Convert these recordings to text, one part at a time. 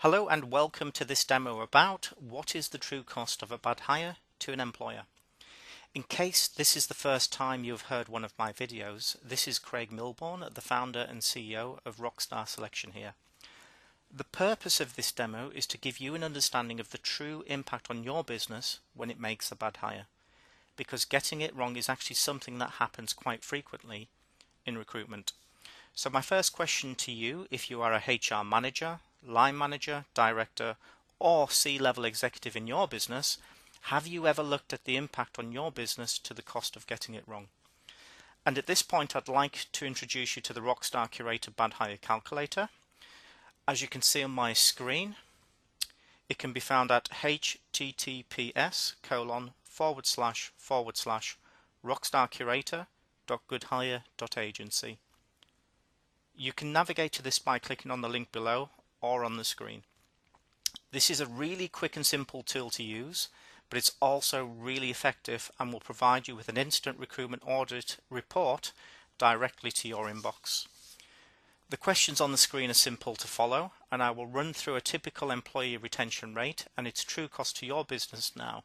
Hello and welcome to this demo about what is the true cost of a bad hire to an employer. In case this is the first time you've heard one of my videos, this is Craig Milbourne, the founder and CEO of Rockstar Selection here. The purpose of this demo is to give you an understanding of the true impact on your business when it makes a bad hire, because getting it wrong is actually something that happens quite frequently in recruitment. So my first question to you, if you are a HR manager, line manager, director, or C-level executive in your business, have you ever looked at the impact on your business to the cost of getting it wrong? And at this point, I'd like to introduce you to the Rockstar Curator Bad Hire Calculator. As you can see on my screen, it can be found at https://rockstarcurator.goodhire.agency. You can navigate to this by clicking on the link below or on the screen. This is a really quick and simple tool to use, but it's also really effective and will provide you with an instant recruitment audit report directly to your inbox. The questions on the screen are simple to follow, and I will run through a typical employee retention rate and its true cost to your business now.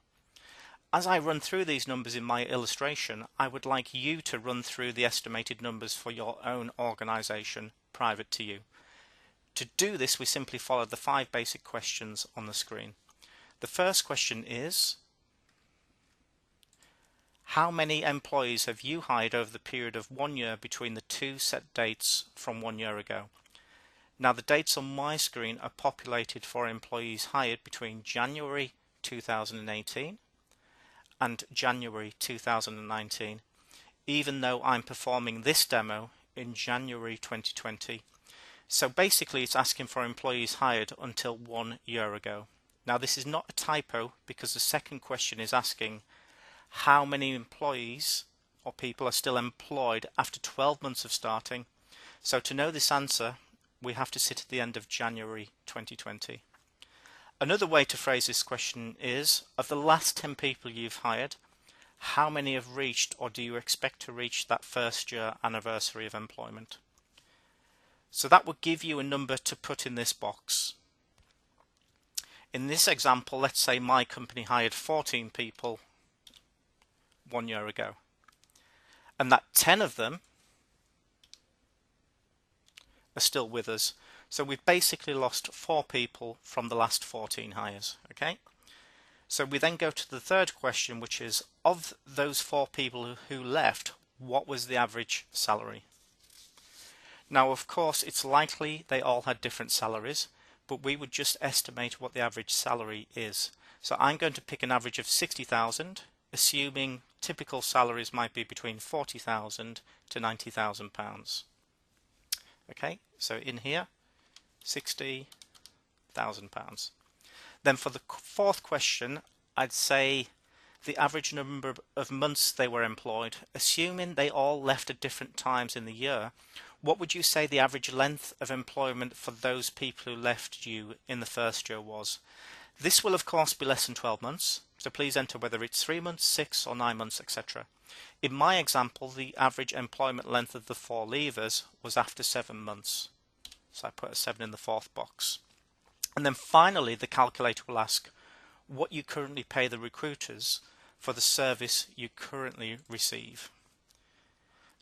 As I run through these numbers in my illustration, I would like you to run through the estimated numbers for your own organization private to you. To do this, we simply follow the 5 basic questions on the screen. The first question is, how many employees have you hired over the period of 1 year between the 2 set dates from 1 year ago? Now the dates on my screen are populated for employees hired between January 2018 and January 2019, even though I'm performing this demo in January 2020. So basically it's asking for employees hired until 1 year ago. Now this is not a typo, because the second question is asking how many employees or people are still employed after 12 months of starting. So to know this answer, we have to sit at the end of January 2020. Another way to phrase this question is, of the last 10 people you've hired, how many have reached or do you expect to reach that first year anniversary of employment? So that would give you a number to put in this box. In this example, let's say my company hired 14 people 1 year ago, and that 10 of them are still with us. So we've basically lost 4 people from the last 14 hires. Okay. So we then go to the third question, which is, of those 4 people who left, what was the average salary? Now of course it's likely they all had different salaries, but we would just estimate what the average salary is. So I'm going to pick an average of 60,000, assuming typical salaries might be between 40,000 to 90,000 pounds. Okay, so in here, 60,000 pounds. Then for the fourth question, I'd say the average number of months they were employed, assuming they all left at different times in the year. What would you say the average length of employment for those people who left you in the first year was? This will of course be less than 12 months, so please enter whether it's 3 months, 6 or 9 months, etc. In my example, the average employment length of the 4 leavers was after 7 months. So I put a 7 in the fourth box. And then finally, the calculator will ask what you currently pay the recruiters for the service you currently receive.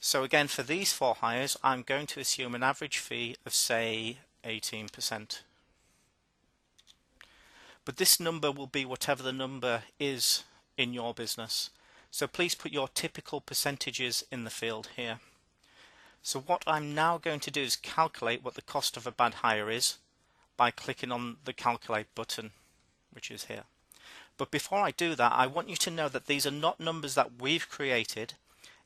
So again, for these 4 hires, I'm going to assume an average fee of, say, 18%. But this number will be whatever the number is in your business. So please put your typical percentages in the field here. So what I'm now going to do is calculate what the cost of a bad hire is by clicking on the calculate button, which is here. But before I do that, I want you to know that these are not numbers that we've created.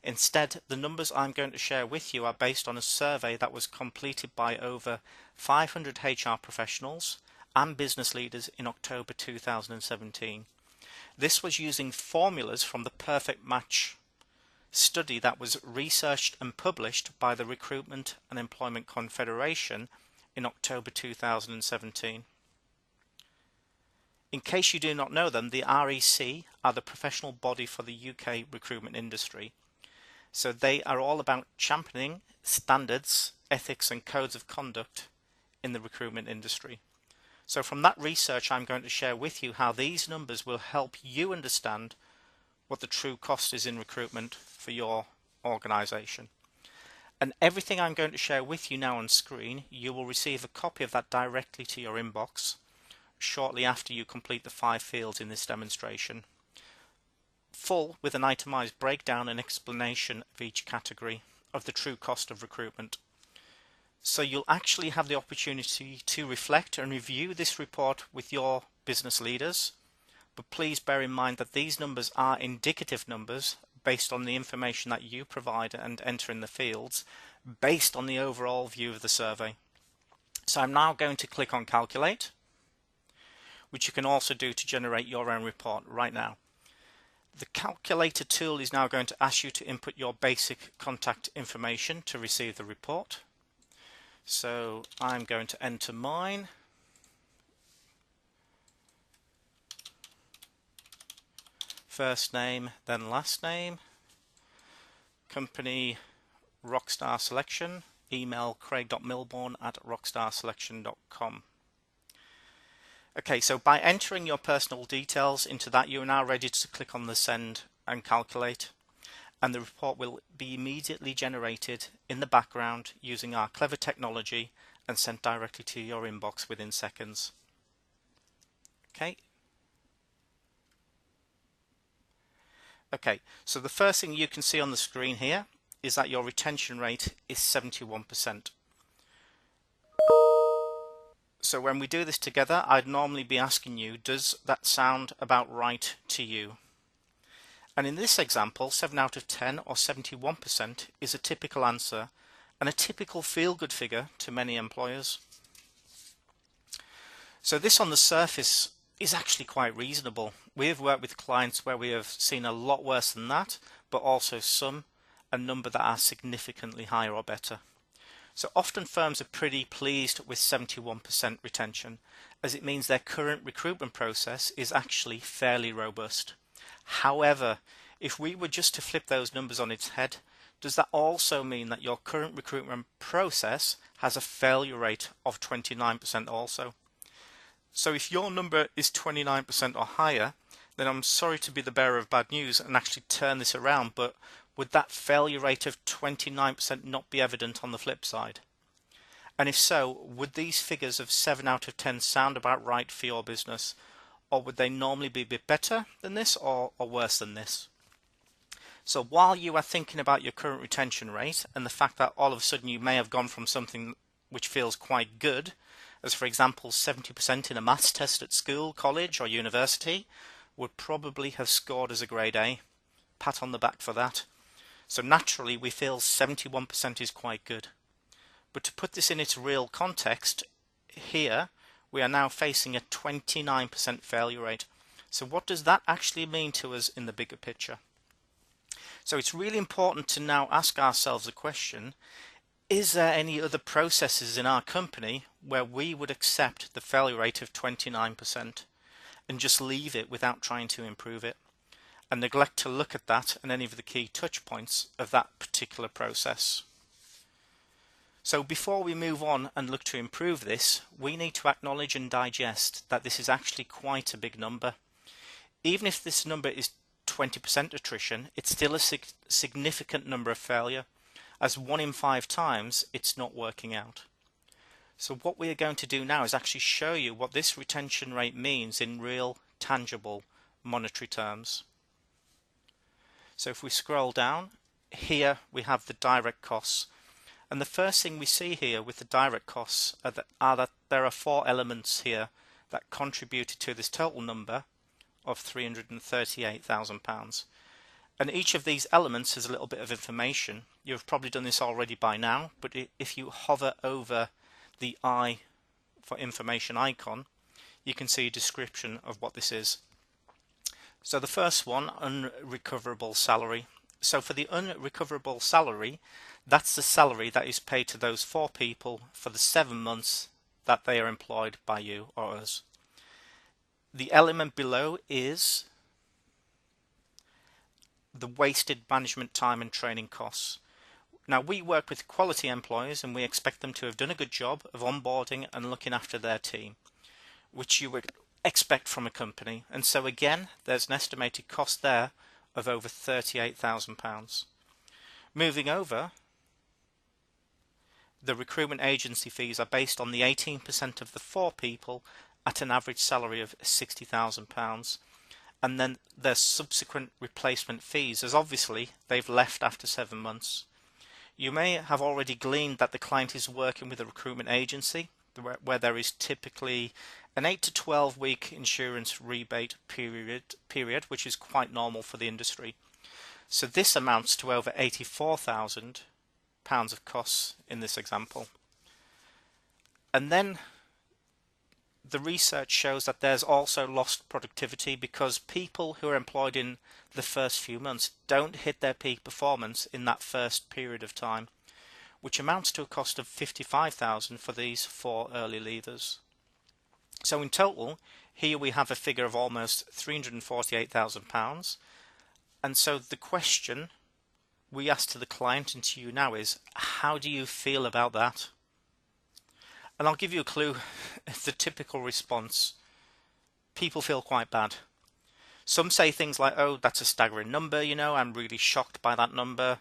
Instead, the numbers I'm going to share with you are based on a survey that was completed by over 500 HR professionals and business leaders in October 2017. This was using formulas from the Perfect Match study that was researched and published by the Recruitment and Employment Confederation in October 2017. In case you do not know them, the REC are the professional body for the UK recruitment industry. So they are all about championing standards, ethics and codes of conduct in the recruitment industry. So from that research, I'm going to share with you how these numbers will help you understand what the true cost is in recruitment for your organization. And everything I'm going to share with you now on screen, you will receive a copy of that directly to your inbox shortly after you complete the 5 fields in this demonstration, full with an itemized breakdown and explanation of each category of the true cost of recruitment. So you'll actually have the opportunity to reflect and review this report with your business leaders, but please bear in mind that these numbers are indicative numbers based on the information that you provide and enter in the fields, based on the overall view of the survey. So I'm now going to click on Calculate, which you can also do to generate your own report right now. The calculator tool is now going to ask you to input your basic contact information to receive the report. So I'm going to enter mine. First name, then last name. Company, Rockstar Selection. Email craig.milbourne@rockstarselection.com. Okay, so by entering your personal details into that, you are now ready to click on the send and calculate, and the report will be immediately generated in the background using our clever technology and sent directly to your inbox within seconds. Okay. Okay, so the first thing you can see on the screen here is that your retention rate is 71%. So when we do this together, I'd normally be asking you, does that sound about right to you? And in this example, 7 out of 10 or 71% is a typical answer and a typical feel-good figure to many employers. So this on the surface is actually quite reasonable. We have worked with clients where we have seen a lot worse than that, but also a number that are significantly higher or better. So often firms are pretty pleased with 71% retention, as it means their current recruitment process is actually fairly robust. However, if we were just to flip those numbers on its head, does that also mean that your current recruitment process has a failure rate of 29% also? So if your number is 29% or higher, then I'm sorry to be the bearer of bad news and actually turn this around, but would that failure rate of 29% not be evident on the flip side? And if so, would these figures of 7 out of 10 sound about right for your business, or would they normally be a bit better than this or worse than this? So while you are thinking about your current retention rate and the fact that all of a sudden you may have gone from something which feels quite good, as for example 70% in a maths test at school, college or university, would probably have scored as a grade A. Pat on the back for that. So naturally we feel 71% is quite good. But to put this in its real context, here we are now facing a 29% failure rate. So what does that actually mean to us in the bigger picture? So it's really important to now ask ourselves a question: is there any other processes in our company where we would accept the failure rate of 29% and just leave it without trying to improve it, and neglect to look at that and any of the key touch points of that particular process? So before we move on and look to improve this, we need to acknowledge and digest that this is actually quite a big number. Even if this number is 20% attrition, it's still a significant number of failure, as 1 in 5 times it's not working out. So what we are going to do now is actually show you what this retention rate means in real, tangible, monetary terms. So if we scroll down, here we have the direct costs. And the first thing we see here with the direct costs are that there are 4 elements here that contributed to this total number of £338,000. And each of these elements has a little bit of information. You've probably done this already by now, but if you hover over the I for information icon, you can see a description of what this is. So the first one, unrecoverable salary. So for the unrecoverable salary, that's the salary that is paid to those 4 people for the 7 months that they are employed by you or us. The element below is the wasted management time and training costs. Now we work with quality employers and we expect them to have done a good job of onboarding and looking after their team. which you would expect from a company. And so again, there's an estimated cost there of over £38,000. Moving over, the recruitment agency fees are based on the 18% of the 4 people at an average salary of £60,000. And then there's subsequent replacement fees, as obviously they've left after 7 months. You may have already gleaned that the client is working with a recruitment agency where there is typically an 8 to 12 week insurance rebate period, which is quite normal for the industry. So this amounts to over £84,000 of costs in this example. And then the research shows that there's also lost productivity because people who are employed in the first few months don't hit their peak performance in that first period of time, which amounts to a cost of £55,000 for these 4 early leavers. So in total, here we have a figure of almost £348,000. And so the question we ask to the client and to you now is, how do you feel about that? And I'll give you a clue. The typical response, people feel quite bad. Some say things like, oh, that's a staggering number, I'm really shocked by that number.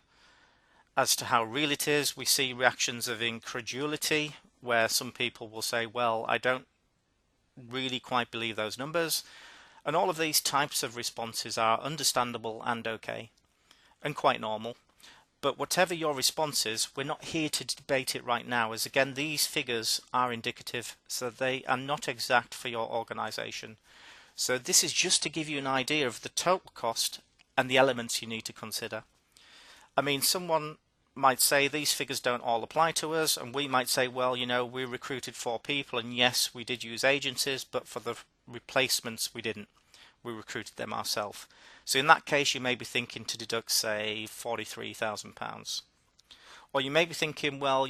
As to how real it is, we see reactions of incredulity, where some people will say, well, I don't really quite believe those numbers. And all of these types of responses are understandable and okay, and quite normal. But whatever your response is, we're not here to debate it right now, as again, these figures are indicative, so they are not exact for your organization. So this is just to give you an idea of the total cost and the elements you need to consider. I mean, someone might say these figures don't all apply to us, and we might say, well, we recruited 4 people, and yes, we did use agencies, but for the replacements we didn't. We recruited them ourselves. So in that case, you may be thinking to deduct, say, £43,000. Or you may be thinking, well,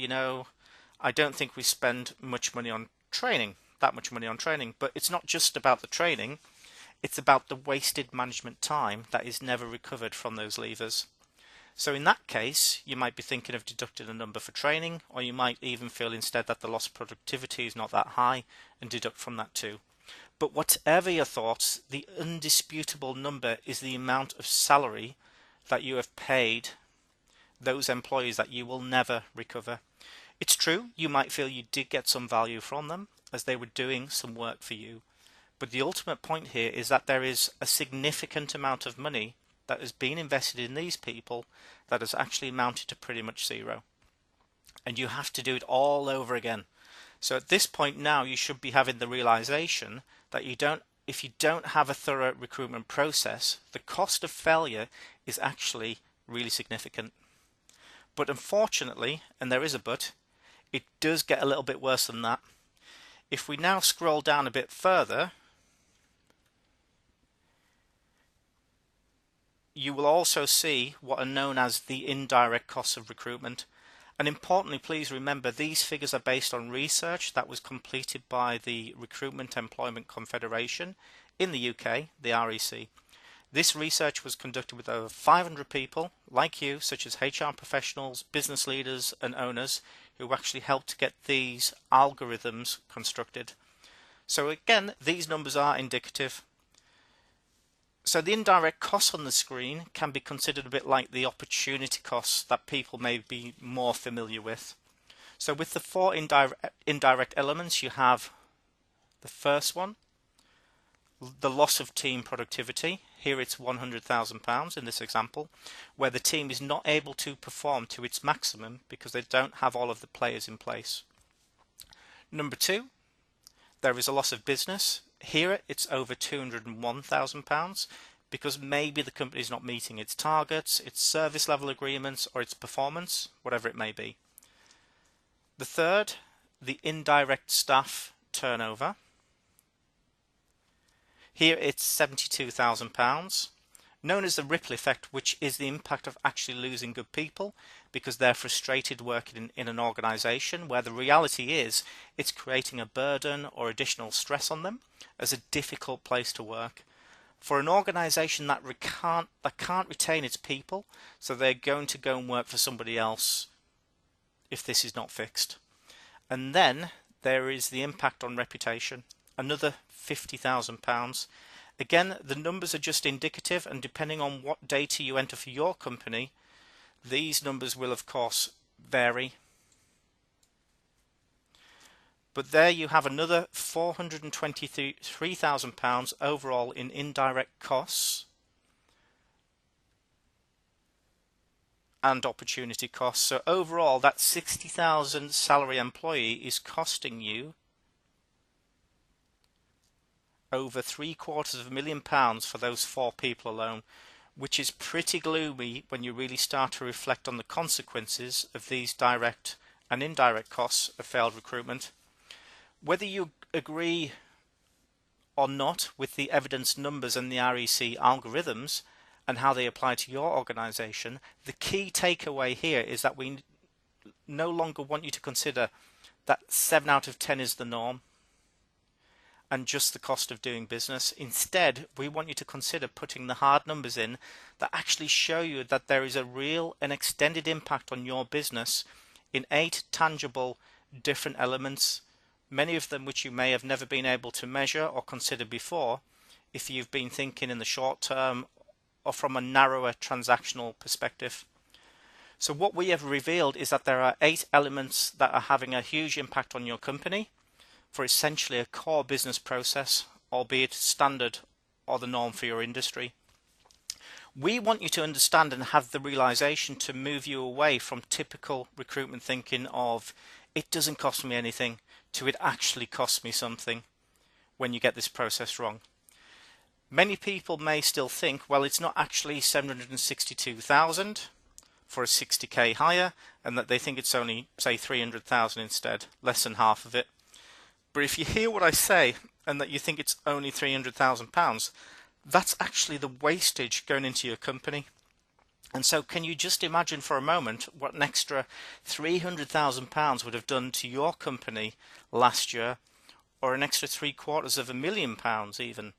I don't think we spend much money on training, that much money on training. But it's not just about the training, it's about the wasted management time that is never recovered from those leavers. So in that case, you might be thinking of deducting a number for training, or you might even feel instead that the lost productivity is not that high and deduct from that too. But whatever your thoughts, the undisputable number is the amount of salary that you have paid those employees that you will never recover. It's true, you might feel you did get some value from them as they were doing some work for you. But the ultimate point here is that there is a significant amount of money that has been invested in these people that has actually amounted to pretty much zero. And you have to do it all over again. So at this point now, you should be having the realization that if you don't have a thorough recruitment process, the cost of failure is actually really significant. But unfortunately, and there is a but, it does get a little bit worse than that. If we now scroll down a bit further, you will also see what are known as the indirect costs of recruitment. And importantly, please remember, these figures are based on research that was completed by the Recruitment Employment Confederation in the UK, the REC. This research was conducted with over 500 people like you, such as HR professionals, business leaders and owners, who actually helped to get these algorithms constructed. So again, these numbers are indicative. So the indirect costs on the screen can be considered a bit like the opportunity costs that people may be more familiar with. So with the 4 indirect elements, you have the first one, the loss of team productivity. Here it's £100,000 in this example, where the team is not able to perform to its maximum because they don't have all of the players in place. Number 2, there is a loss of business. Here it's over £201,000 because maybe the company is not meeting its targets, its service level agreements, or its performance, whatever it may be. The third, the indirect staff turnover. Here it's £72,000, known as the ripple effect, which is the impact of actually losing good people because they're frustrated working in an organization where the reality is it's creating a burden or additional stress on them as a difficult place to work. For an organization that can't retain its people, so they're going to go and work for somebody else if this is not fixed. And then there is the impact on reputation. another £50,000. Again, the numbers are just indicative, and depending on what data you enter for your company, these numbers will of course vary. But there you have another £423,000 overall in indirect costs and opportunity costs. So overall, that 60,000 salary employee is costing you over £750,000 for those 4 people alone, which is pretty gloomy when you really start to reflect on the consequences of these direct and indirect costs of failed recruitment. Whether you agree or not with the evidence numbers and the REC algorithms and how they apply to your organization, the key takeaway here is that we no longer want you to consider that 7 out of 10 is the norm and just the cost of doing business. Instead, we want you to consider putting the hard numbers in that actually show you that there is a real and extended impact on your business in 8 tangible different elements, many of them which you may have never been able to measure or consider before if you've been thinking in the short term or from a narrower transactional perspective. So what we have revealed is that there are 8 elements that are having a huge impact on your company for essentially a core business process, albeit standard or the norm for your industry. We want you to understand and have the realization to move you away from typical recruitment thinking of it doesn't cost me anything to it actually costs me something when you get this process wrong. Many people may still think, well, it's not actually 762,000 for a 60k hire, and that they think it's only, say, 300,000 instead, less than half of it. But if you hear what I say and that you think it's only £300,000, that's actually the wastage going into your company. And so can you just imagine for a moment what an extra £300,000 would have done to your company last year, or an extra £750,000 even.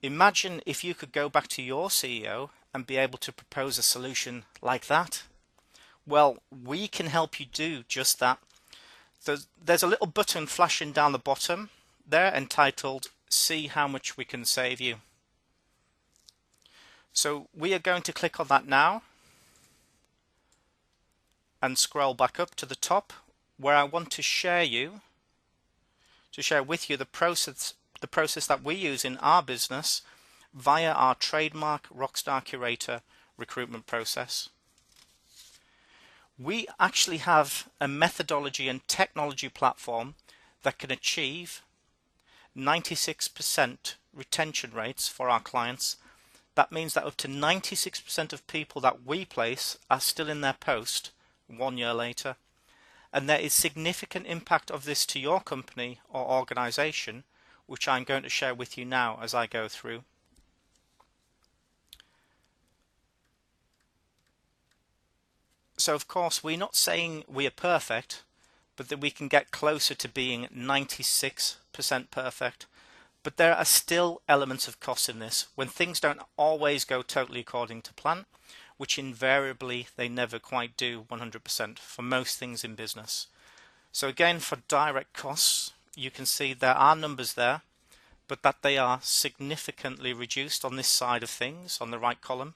Imagine if you could go back to your CEO and be able to propose a solution like that. Well, we can help you do just that. There's a little button flashing down the bottom there entitled "See how much we can save you." So we are going to click on that now and scroll back up to the top where I want to share with you the process that we use in our business via our trademark Rockstar Curator recruitment process. We actually have a methodology and technology platform that can achieve 96% retention rates for our clients. That means that up to 96% of people that we place are still in their post 1 year later. And there is significant impact of this to your company or organization, which I'm going to share with you now as I go through. So of course we're not saying we are perfect, but that we can get closer to being 96% perfect. But there are still elements of cost in this when things don't always go totally according to plan, which invariably they never quite do 100% for most things in business. So again, for direct costs, you can see there are numbers there, but that they are significantly reduced on this side of things, on the right column,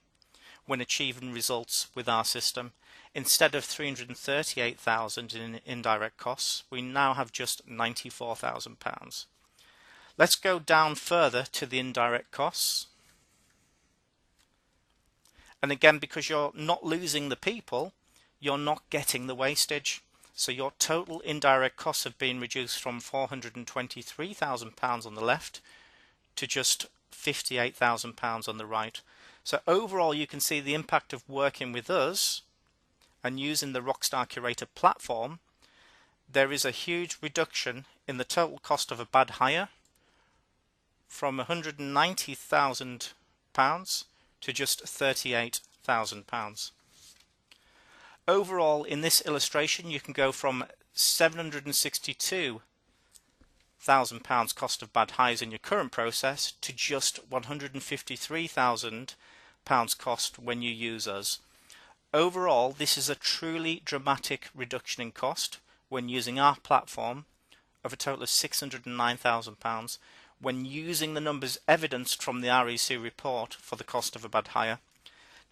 when achieving results with our system. Instead of 338,000 in indirect costs, we now have just £94,000. Let's go down further to the indirect costs. And again, because you're not losing the people, you're not getting the wastage. So your total indirect costs have been reduced from £423,000 on the left to just £58,000 on the right. So overall, you can see the impact of working with us and using the Rockstar Curator platform. There is a huge reduction in the total cost of a bad hire from £190,000 to just £38,000. Overall, in this illustration, you can go from £762,000 cost of bad hires in your current process to just £153,000 cost when you use us. Overall, this is a truly dramatic reduction in cost when using our platform of a total of £609,000 when using the numbers evidenced from the REC report for the cost of a bad hire.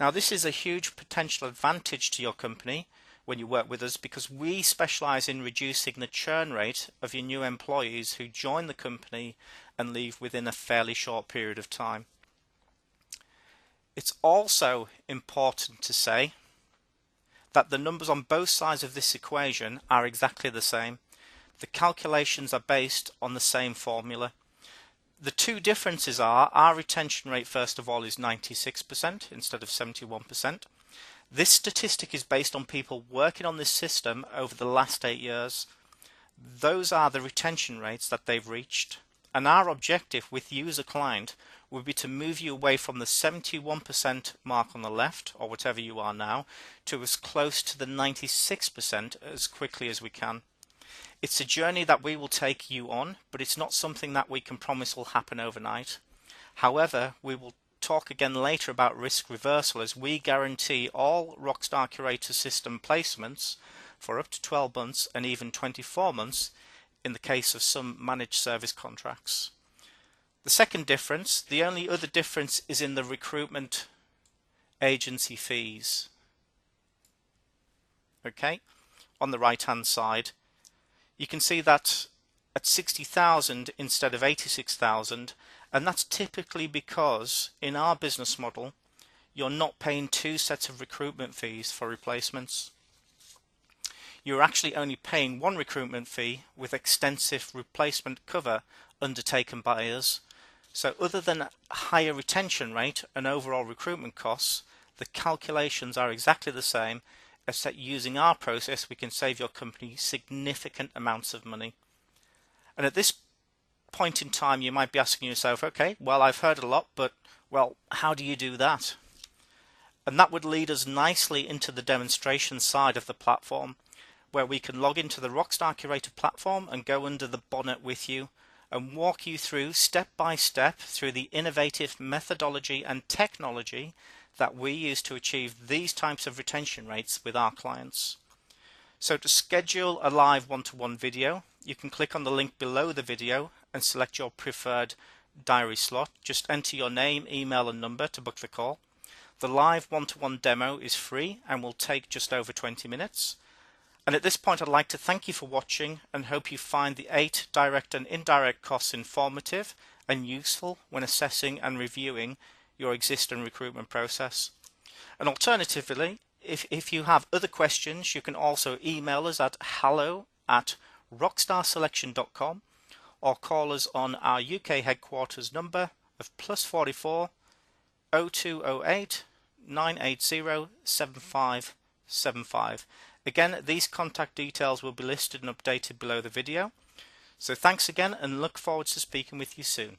Now, this is a huge potential advantage to your company when you work with us, because we specialize in reducing the churn rate of your new employees who join the company and leave within a fairly short period of time. It's also important to say that the numbers on both sides of this equation are exactly the same. The calculations are based on the same formula. The two differences are our retention rate, first of all, is 96% instead of 71%. This statistic is based on people working on this system over the last 8 years. Those are the retention rates that they've reached. And our objective with you as a client would be to move you away from the 71% mark on the left, or whatever you are now, to as close to the 96% as quickly as we can. It's a journey that we will take you on, but it's not something that we can promise will happen overnight. However, we will talk again later about risk reversal, as we guarantee all Rockstar Curator system placements for up to 12 months and even 24 months in the case of some managed service contracts. The second difference, the only other difference, is in the recruitment agency fees. Okay, on the right hand side, you can see that at 60,000 instead of 86,000, and that's typically because in our business model you're not paying two sets of recruitment fees for replacements. You're actually only paying one recruitment fee with extensive replacement cover undertaken by us. So other than a higher retention rate and overall recruitment costs, the calculations are exactly the same, except using our process we can save your company significant amounts of money. And at this point in time you might be asking yourself, okay, well, I've heard a lot, but well, how do you do that? And that would lead us nicely into the demonstration side of the platform, where we can log into the Rockstar Curator platform and go under the bonnet with you and walk you through step by step through the innovative methodology and technology that we use to achieve these types of retention rates with our clients. So to schedule a live one-to-one video, you can click on the link below the video and select your preferred diary slot. Just enter your name, email and number to book the call. The live one-to-one demo is free and will take just over 20 minutes. And at this point I'd like to thank you for watching and hope you find the 8 direct and indirect costs informative and useful when assessing and reviewing your existing recruitment process. And alternatively, if you have other questions, you can also email us at hello@rockstarselection.com or call us on our UK headquarters number of +44 0208 980 7575. Again, these contact details will be listed and updated below the video. So thanks again and look forward to speaking with you soon.